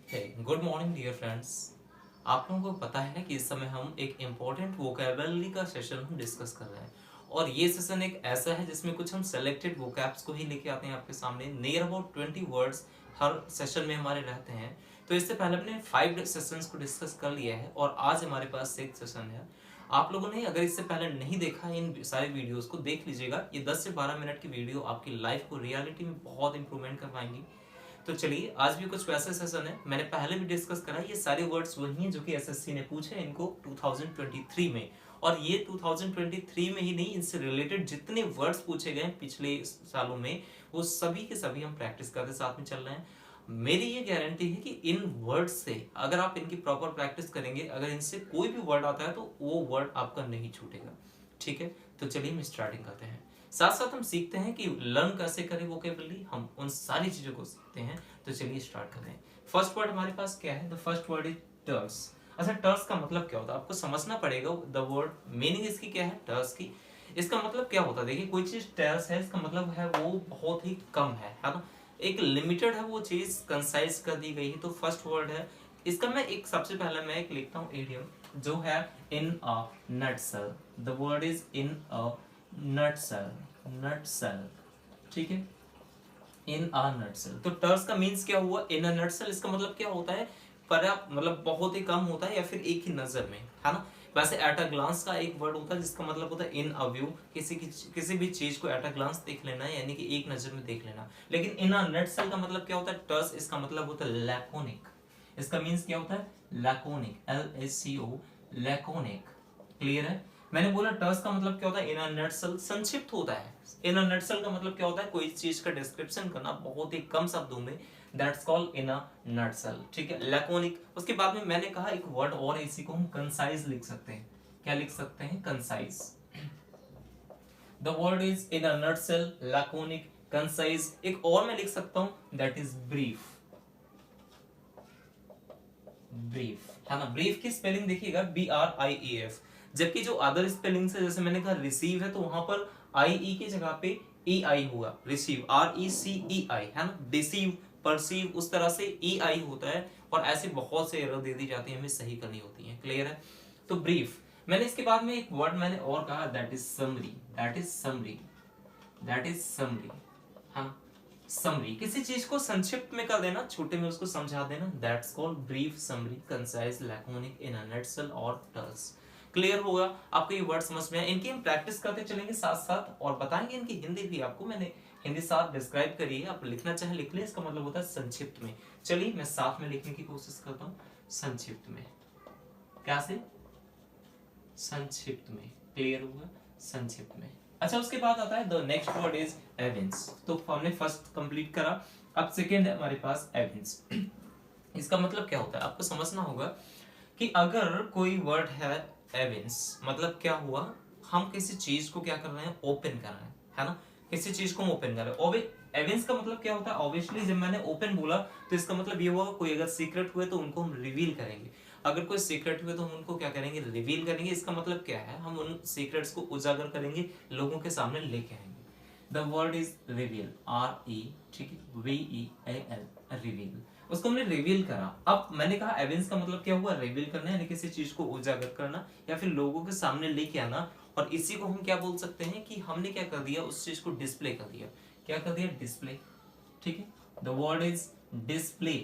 Good morning dear friends. आप लोगों को पता है कि इस समय हम एक इम्पोर्टेंट वोकेबलरी का सेशन हम डिस्कस कर रहे हैं और ये सेशन एक ऐसा है जिसमें कुछ हम सेलेक्टेड वोकैब्स को ही लेके आते हैं आपके सामने। Near about 20 words her session में हमारे रहते हैं। तो इससे पहले हमने 5 सेशंस को डिस्कस कर लिया है और आज हमारे पास 6 सेशन है। आप लोगों ने अगर इससे पहले नहीं देखा इन सारे वीडियोस को देख लीजिएगा। ये 10 से 12 मिनट की वीडियो आपकी लाइफ को रियलिटी में बहुत इंप्रूवमेंट करवाएंगी। तो चलिए आज भी कुछ वैसे सेशन है, मैंने पहले भी डिस्कस करा। ये सारे वर्ड्स वही हैं जो कि एसएससी ने पूछे इनको 2023 में, और ये 2023 में ही नहीं, इनसे रिलेटेड जितने वर्ड्स पूछे गए पिछले सालों में वो सभी के सभी हम प्रैक्टिस करते साथ में चल रहे हैं। मेरी ये गारंटी है कि इन वर्ड्स से अगर आप इनकी प्रॉपर प्रैक्टिस करेंगे, अगर इनसे कोई भी वर्ड आता है तो वो वर्ड आपका नहीं छूटेगा। ठीक है, तो चलिए हम स्टार्टिंग करते हैं। साथ साथ हम सीखते हैं कि लर्न कैसे करें वोकेबलरी, हम उन सारी चीजों को सीखते हैं। तो चलिए स्टार्ट करते हैं। फर्स्ट वर्ड हमारे पास क्या है? The first word is terse. अच्छा, टर्स का मतलब क्या होता है आपको समझना पड़ेगा। द वर्ड मीनिंग इसकी क्या है टर्स की? इसका मतलब क्या होता है? देखिए, कोई चीज टर्स है, इसका मतलब है वो बहुत ही कम है ना, एक लिमिटेड है वो चीज, कंसाइज कर दी गई है। तो फर्स्ट वर्ड है इसका। मैं एक सबसे पहले मैं एक लिखता हूँ इडियम जो है in a nutshell. The word is in a nutshell. Nutshell, ठीक है, इन अ नटसेल। तो टर्स का मीन्स क्या हुआ? इन अ नटसेल। इसका मतलब क्या होता है? पर्याप्त, मतलब बहुत ही कम होता है या फिर एक ही नजर में, है ना। वैसे एट अ ग्लांस का एक वर्ड होता है जिसका मतलब होता है इन अ व्यू, किसी भी चीज को एट अ ग्लांस देख लेना है, यानी कि एक नजर में देख लेना। लेकिन इन अ नटसेल का मतलब क्या होता है? टर्स इसका मतलब होता है लैकोनिक। इसका मीन्स क्या होता है? Laconic, LACO, laconic. क्लियर है? मैंने बोला टर्स का मतलब क्या होता है? इन अ नटसेल, संक्षिप्त होता है। इन अ नटसेल का मतलब क्या होता है? कोई चीज का डिस्क्रिप्शन करना बहुत ही कम शब्दों में, that's called in a nutshell. ठीक है, लैकोनिक। उसके बाद में मैंने कहा एक वर्ड और, इसी को हम कंसाइज लिख सकते हैं। क्या लिख सकते हैं? Concise. The word is in a nutshell, laconic, concise. एक और मैं लिख सकता हूं, दैट इज ब्रीफ। ब्रीफ, है ना। ब्रीफ की स्पेलिंग देखिएगा BRIEF, जबकि जो अदर स्पेलिंग है, जैसे मैंने कहा रिसीव है, तो वहां पर IE की जगह पे EI हुआ, रिसीव, RECEI, है ना। डिसीव, परसीव, उस तरह से EI होता है। और ऐसे बहुत से एरर दे दी जाती है, हमें सही करनी होती है। क्लियर है? तो ब्रीफ। मैंने इसके बाद में एक वर्ड मैंने और कहा, that is summary. That is summary. That is summary, हाँ, समरी। किसी चीज को संक्षिप्त में कर देना, छोटे में उसको समझा देना, that's called brief, summary, concise, laconic, in a nutshell और टर्स। क्लियर होगा आपको ये वर्ड समझ में आए? इनकी हम प्रैक्टिस करते चलेंगे साथ साथ और बताएंगे इनकी हिंदी भी आपको। मैंने हिंदी साथ डिस्क्राइब करी है, आप लिखना चाहे लिख ले। इसका मतलब होता है संक्षिप्त में। चलिए मैं साथ में लिखने की कोशिश करता हूँ। संक्षिप्त में, कैसे? संक्षिप्त में। क्लियर हुआ? संक्षिप्त में। अच्छा, उसके बाद आता है the next word is evince. तो हमने फर्स्ट कंप्लीट करा, अब सेकेंड है हमारे पास एविंस। इसका मतलब क्या होता है आपको समझना होगा कि अगर कोई वर्ड है एविंस, मतलब क्या हुआ? हम किसी चीज को क्या कर रहे हैं? ओपन कर रहे हैं, है ना। किसी चीज को हम ओपन कर रहे हैं। एविंस का मतलब क्या होता है? ऑब्वियसली जब मैंने ओपन बोला तो इसका मतलब ये हुआ कोई अगर सीक्रेट हुए तो उनको हम रिवील करेंगे। अगर कोई सीक्रेट हुए तो हम उनको क्या करेंगे? रिवील करेंगे। इसका मतलब क्या है? हम उन सीक्रेट्स को उजागर करेंगे, लोगों के सामने लेके आएंगे। The word is reveal, RE, ठीक है, VEAL, रिवील। उसको हमने रिवील करा। अब मैंने कहा एविडेंस का मतलब क्या हुआ? रिवील करना, यानी किसी चीज को उजागर करना या फिर लोगों के सामने लेके आना। और इसी को हम क्या बोल सकते हैं कि हमने क्या कर दिया? उस चीज को डिस्प्ले कर दिया। क्या कर दिया? डिस्प्ले। ठीक है, the word is display.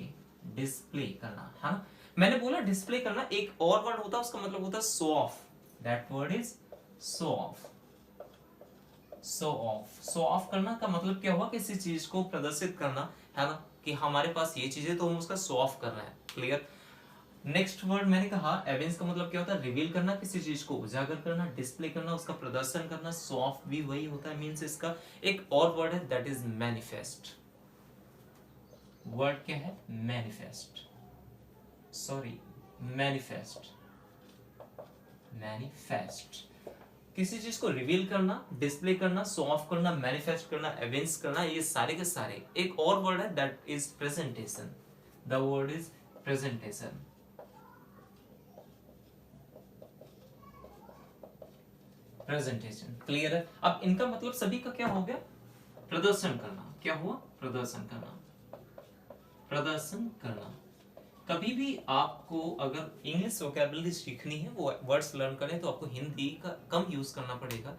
Display करना, है ना। मैंने बोला डिस्प्ले करना। एक और वर्ड होता है, उसका मतलब होता है show off. That word is show off. Show off. Show off करना का मतलब क्या हुआ? किसी चीज को प्रदर्शित करना, है ना, कि हमारे पास ये चीज है तो हम उसका शो ऑफ कर रहे हैं। क्लियर? नेक्स्ट वर्ड मैंने कहा एविडेंस का मतलब क्या होता है? रिवील करना, किसी चीज को उजागर करना, डिस्प्ले करना, उसका प्रदर्शन करना। शो ऑफ भी वही होता है, मींस इसका एक और वर्ड है, दैट इज मैनिफेस्ट। वर्ड क्या है? Manifest, sorry, manifest. मैनिफेस्ट, किसी चीज को रिवील करना, डिस्प्ले करना, शो ऑफ करना, मैनिफेस्ट करना, एविडेंस करना, ये सारे के सारे। एक और वर्ड है, that is presentation. The word is presentation. Presentation. Clear है? अब इनका मतलब सभी का क्या हो गया? प्रदर्शन करना। क्या हुआ? प्रदर्शन करना। प्रदर्शन करना। कभी भी आपको अगर इंग्लिश वोकेबलरी सीखनी है, वो वर्ड्स लर्न करें, तो आपको हिंदी का कम यूज करना पड़ेगा,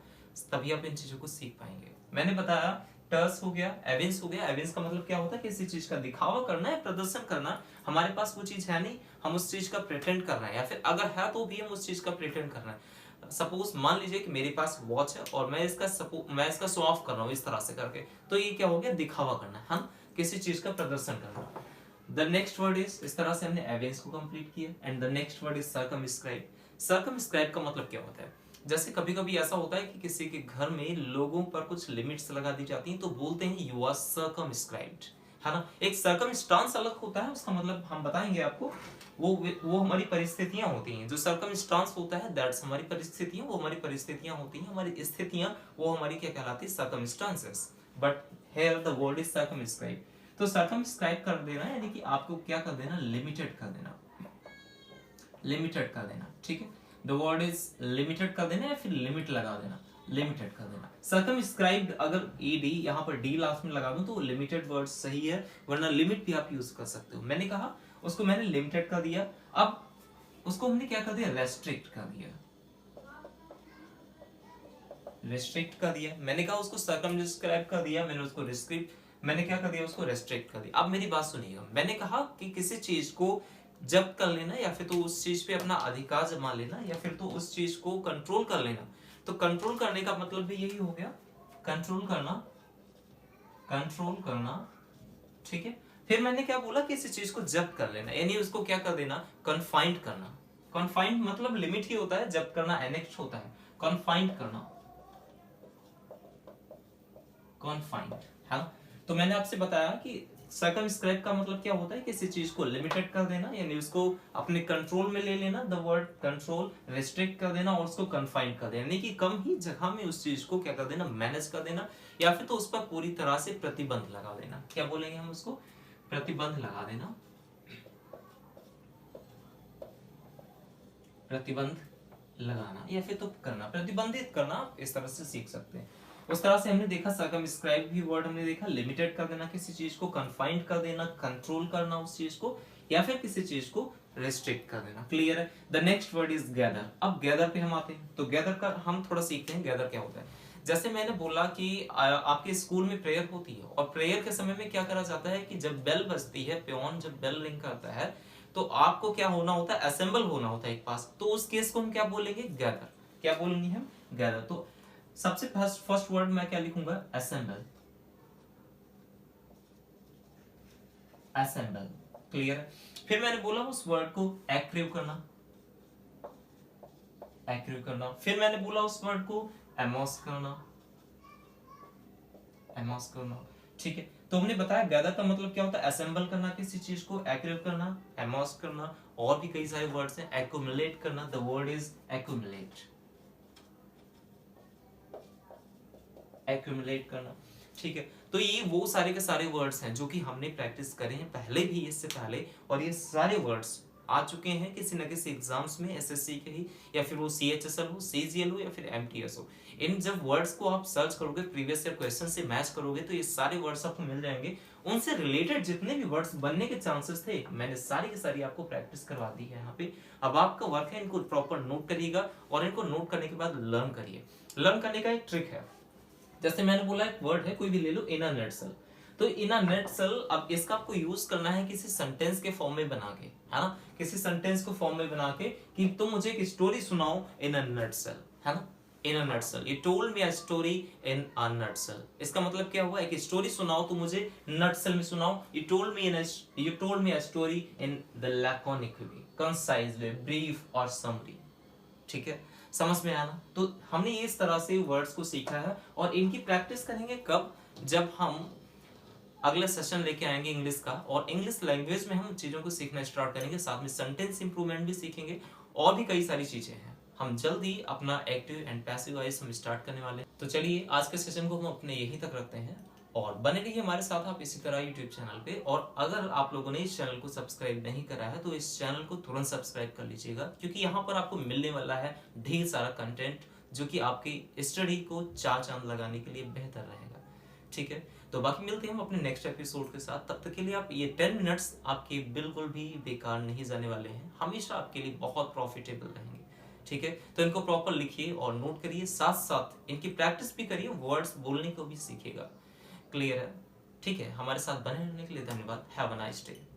तभी आप इन चीजों को सीख पाएंगे। मैंने बताया टर्स हो गया, एविंस हो गया। एविंस का मतलब क्या होता है? किसी चीज का दिखावा करना है, प्रदर्शन करना। हमारे पास वो चीज है नहीं, हम उस चीज का प्रिटेंड कर रहे हैं, या फिर अगर है तो भी हम उस चीज का प्रिटेंड कर रहे हैं। सपोज मान लीजिए कि मेरे पास वॉच है और मैं इसका शो ऑफ कर रहा हूँ इस तरह से करके, तो ये क्या हो गया? दिखावा करना है, हम किसी चीज का प्रदर्शन करना। द नेक्स्ट वर्ड इज, इस तरह से हमने एविंस को कंप्लीट किया। And the next word is circumscribe. Circumscribe का मतलब क्या होता है? जैसे कभी कभी ऐसा होता है कि किसी के घर में लोगों पर कुछ लिमिट्स लगा दी जाती हैं, तो बोलते हैं यू आर सर्कमस्क्राइब्ड, है ना। एक सर्कमस्टांस अलग होता है, उसका मतलब हम बताएंगे आपको। वो हमारी परिस्थितियां होती हैं। जो सर्कमस्टांस होता है दैट्स हमारी परिस्थितियां, वो हमारी परिस्थितियां होती हैं। हमारी स्थितियां वो हमारी क्या कहलाती है? Circumstances. But here the word is circumscribe. तो सर्कमस्क्राइब कर देना यानी कि आपको क्या कर देना? लिमिटेड कर देना, लिमिटेड कर देना, ठीक है। द वर्ड इज लिमिटेड कर देना या फिर लिमिट लगा देना, लिमिटेड कर देना। सर्कमस्क्राइब्ड अगर ईडी यहाँ पर डी लास्ट में लगा दूं तो लिमिटेड वर्ड सही है, वरना लिमिट भी आप यूज कर सकते हो। मैंने कहा उसको मैंने लिमिटेड कर दिया, अब उसको हमने क्या कर दिया? रेस्ट्रिक्ट कर दिया, रेस्ट्रिक्ट कर दिया। मैंने कहा उसको सर्कमस्क्राइब कर दिया, मैंने उसको रिस्ट्रिक्ट, मैंने क्या कर दिया? उसको रेस्ट्रिक्ट कर दिया। अब मेरी बात सुनिएगा, मैंने कहा कि किसी चीज को जब्त कर लेना, या फिर तो उस चीज पे अपना अधिकार जमा लेना, या फिर तो उस चीज को कंट्रोल कर लेना। तो कंट्रोल करने का मतलब भी यही हो गया, कंट्रोल करना, कंट्रोल करना, ठीक है। फिर मैंने क्या बोला? किसी चीज को जब्त कर लेना, यानी उसको क्या कर देना? कन्फाइंड करना। कन्फाइंड मतलब लिमिट ही होता है, जब्त करना एनेक्ट होता है। कन्फाइंड करना, कॉन्फाइंड, है ना। तो मैंने आपसे बताया कि सर्कमस्क्राइब का मतलब क्या होता है? किसी चीज को लिमिटेड कर देना, यानी उसको अपने कंट्रोल में ले लेना। द वर्ड कंट्रोल, रेस्ट्रिक्ट कर देना और उसको कन्फाइंड कर देना, यानी कि कम ही जगह में उस चीज को क्या कर देना? मैनेज कर देना, या फिर तो उस पर पूरी तरह से प्रतिबंध लगा देना। क्या बोलेंगे हम उसको? प्रतिबंध लगा देना, प्रतिबंध लगाना, या फिर तो करना, प्रतिबंधित करना, इस तरह से सीख सकते हैं। उस तरह से हमने देखा सर्कमस्क्राइब भी वर्ड हमने देखा, लिमिटेड कर देना किसी चीज को, कन्फाइंड कर देना, कंट्रोल करना उस चीज को, या फिर किसी चीज को रेस्ट्रिक्ट कर देना। क्लियर है? The next word is gather. अब गैदर पे हम आते हैं, तो गैदर का हम थोड़ा सीखते हैं गैदर क्या होता है। जैसे मैंने बोला कि आपके स्कूल में प्रेयर होती है, और प्रेयर के समय में क्या करा जाता है कि जब बेल बजती है, प्योन जब बेल रिंग करता है, तो आपको क्या होना होता है? असेंबल होना होता है एक पास। तो उस केस को हम क्या बोलेंगे? गैदर। क्या बोलेंगे हम? गैदर। तो सबसे फर्स्ट वर्ड मैं क्या लिखूंगा? Assemble, assemble. क्लियर? फिर मैंने बोला उस वर्ड को एक्रिव करना, एक्रिव करना। फिर मैंने बोला उस वर्ड को एमोस करना, एमोस करना, ठीक है। तो हमने बताया गैदर का मतलब क्या होता है? असेंबल करना किसी चीज को, एक्रिव करना, एमोस करना, और भी कई सारे वर्ड्स हैं। एक्युमुलेट करना, the word is accumulate, accumulate करना, ठीक है। तो ये वो सारे के सारे वर्ड्स हैं जो कि हमने प्रैक्टिस करे हैं पहले भी, इससे पहले, और ये सारे वर्ड्स आ चुके हैं किसी न किसी एग्जाम्स में, एसएससी के ही, या फिर वो सीएचएसएल हो, सीजीएल हो, या फिर एमटीएस हो। इन जब वर्ड्स को आप सर्च करोगे, प्रीवियस ईयर क्वेश्चन से मैच करोगे, तो ये सारे वर्ड्स आपको मिल जाएंगे। उनसे रिलेटेड जितने भी वर्ड्स बनने के चांसेस थे, मैंने सारी की सारी आपको प्रैक्टिस करवा दी है यहाँ पे। अब आपका वर्क है इनको प्रॉपर नोट करिएगा, और इनको नोट करने के बाद लर्न करिए। लर्न करने का एक ट्रिक है, जैसे मैंने बोला एक वर्ड है, कोई भी ले लो, इन अ नटसेल। तो इन अ नटसेल, अब इसका आपको यूज करना है किसी सेंटेंस के फॉर्म में बना के, है ना। किसी सेंटेंस को फॉर्म में बना के कि तुम मुझे एक स्टोरी सुनाओ इन अ नटसेल, है ना। In a nutshell, you told me a story in a nutshell. इसका मतलब क्या हुआ? एक स्टोरी सुनाओ तो मुझे नटसेल में सुनाओ। You told me a story in the laconic way, concise way, brief और समरी, ठीक है। समझ में आना? तो हमने इस तरह से वर्ड्स को सीखा है, और इनकी प्रैक्टिस करेंगे कब? जब हम अगला सेशन लेके आएंगे इंग्लिश का, और इंग्लिश लैंग्वेज में हम चीजों को सीखना स्टार्ट करेंगे, साथ में सेंटेंस इंप्रूवमेंट भी सीखेंगे, और भी कई सारी चीजें हैं। हम जल्दी अपना एक्टिव एंड पैसिव वॉइस हम स्टार्ट करने वाले हैं। तो चलिए आज के सेशन को हम अपने यहीं तक रखते हैं, और बने रहिए हमारे साथ आप इसी तरह यूट्यूब चैनल पे। और अगर आप लोगों ने इस चैनल को सब्सक्राइब नहीं करा है, तो इस चैनल को तुरंत सब्सक्राइब कर लीजिएगा, क्योंकि यहाँ पर आपको मिलने वाला है ढेर सारा कंटेंट, जो कि आपकी स्टडी को चार चांद लगाने के लिए बेहतर रहेगा। ठीक है, तो बाकी मिलते हैं हम अपने नेक्स्ट एपिसोड के साथ। तब तक के लिए आप ये 10 मिनट्स आपके बिल्कुल भी बेकार नहीं जाने वाले हैं, हमेशा आपके लिए बहुत प्रॉफिटेबल रहेंगे। ठीक है, तो इनको प्रॉपर लिखिए और नोट करिए, साथ साथ इनकी प्रैक्टिस भी करिए, वर्ड्स बोलने को भी सीखिएगा। क्लियर है? ठीक है, हमारे साथ बने रहने के लिए धन्यवाद। Have a nice day.